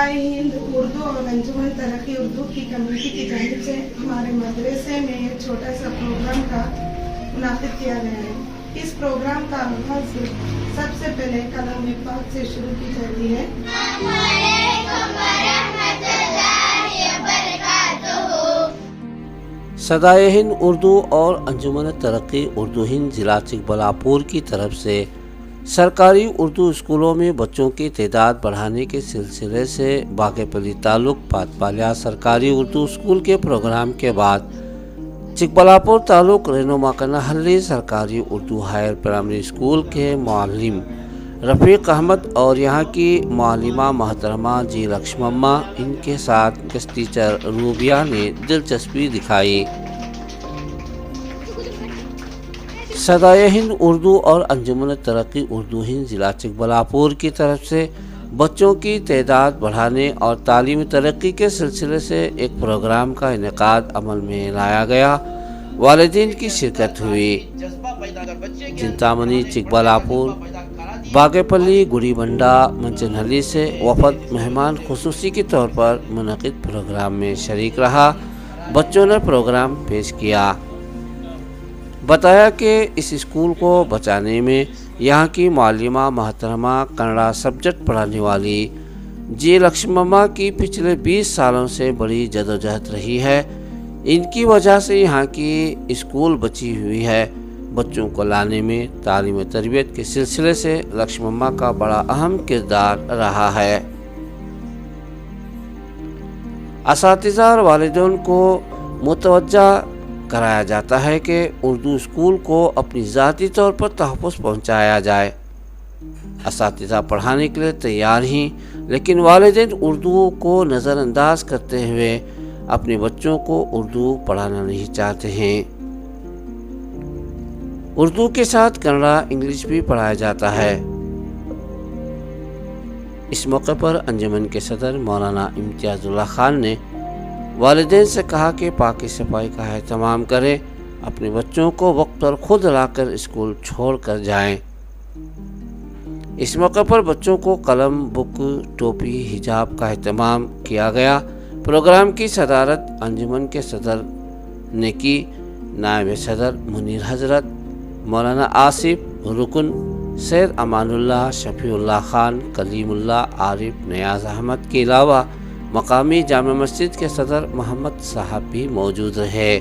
सदाए हिंद उर्दू और अंजुमन तरक्की उर्दू की कमेटी की जानिब से हमारे मदरसे में एक छोटा सा प्रोग्राम का मुनाकिद किया गया है। इस प्रोग्राम का आगाज सबसे पहले कलाम पाक से शुरू की जाती है। सदाए हिंद उर्दू और अंजुमन तरक्की उर्दू हिंद जिला चिकबलापुर की तरफ से सरकारी उर्दू स्कूलों में बच्चों की तादाद बढ़ाने के सिलसिले से बागेपल्ली ताल्लुक पातपालिया सरकारी उर्दू स्कूल के प्रोग्राम के बाद चिकबलापुर ताल्लुक रेनुमा कनाहल्ली सरकारी उर्दू हायर प्राइमरी स्कूल के मुअल्लिम रफ़ीक अहमद और यहाँ की मुअल्लिमा मोहतरमा जी लक्ष्मम्मा इनके साथ गेस्ट टीचर रूबिया ने दिलचस्पी दिखाई। सदाए हिंद उर्दू और अंजुमन तरक्की उर्दू हिंद जिला चिकबलापुर की तरफ से बच्चों की तादाद बढ़ाने और तालीमी तरक्की के सिलसिले से एक प्रोग्राम का इनेकाद अमल में लाया गया। वालिदीन की शिरकत हुई। चिंतामणी चिकबलापुर बागेपल्ली गुड़ीबंडा मंचनहली से वफद मेहमान खुसूसी के तौर पर मुनक़िद प्रोग्राम में शरीक रहा। बच्चों ने प्रोग्राम पेश किया। बताया कि इस स्कूल को बचाने में यहाँ की मुअल्लिमा मोहतरमा कन्नड़ा सब्जेक्ट पढ़ाने वाली जी लक्ष्मम्मा की पिछले 20 सालों से बड़ी जदोजहद रही है। इनकी वजह से यहाँ की स्कूल बची हुई है। बच्चों को लाने में तालीम तरबियत के सिलसिले से लक्ष्मम्मा का बड़ा अहम किरदार रहा है। असातिज़ा और वालिदैन को मुतवज्जा कराया जाता है कि उर्दू स्कूल को अपनी ज़ाती तौर पर तहफ़्फ़ुज़ पहुँचाया जाए। असातिज़ा पढ़ाने के लिए तैयार ही, लेकिन वालिदैन उर्दू को नज़रअंदाज करते हुए अपने बच्चों को उर्दू पढ़ाना नहीं चाहते हैं। उर्दू के साथ कन्नड़ा इंग्लिश भी पढ़ाया जाता है। इस मौके पर अंजुमन के सदर मौलाना इम्तियाज़ुल्लाह खान ने वालिदैन से कहा कि पाकी सफाई का एहतमाम करें, अपने बच्चों को वक्त पर खुद लाकर स्कूल छोड़ कर जाएं। इस मौके पर बच्चों को कलम, बुक, टोपी, हिजाब का एहतमाम किया गया। प्रोग्राम की सदारत अंजुमन के सदर ने की। नायब सदर मुनीर हजरत, मौलाना आसिफ, रुकन सैयद अमानुल्लाह, शफीउल्लाह खान, कलीमुल्लाह, आरिफ, नियाज अहमद के अलावा मकामी जामा मस्जिद के सदर मोहम्मद साहब भी मौजूद रहे।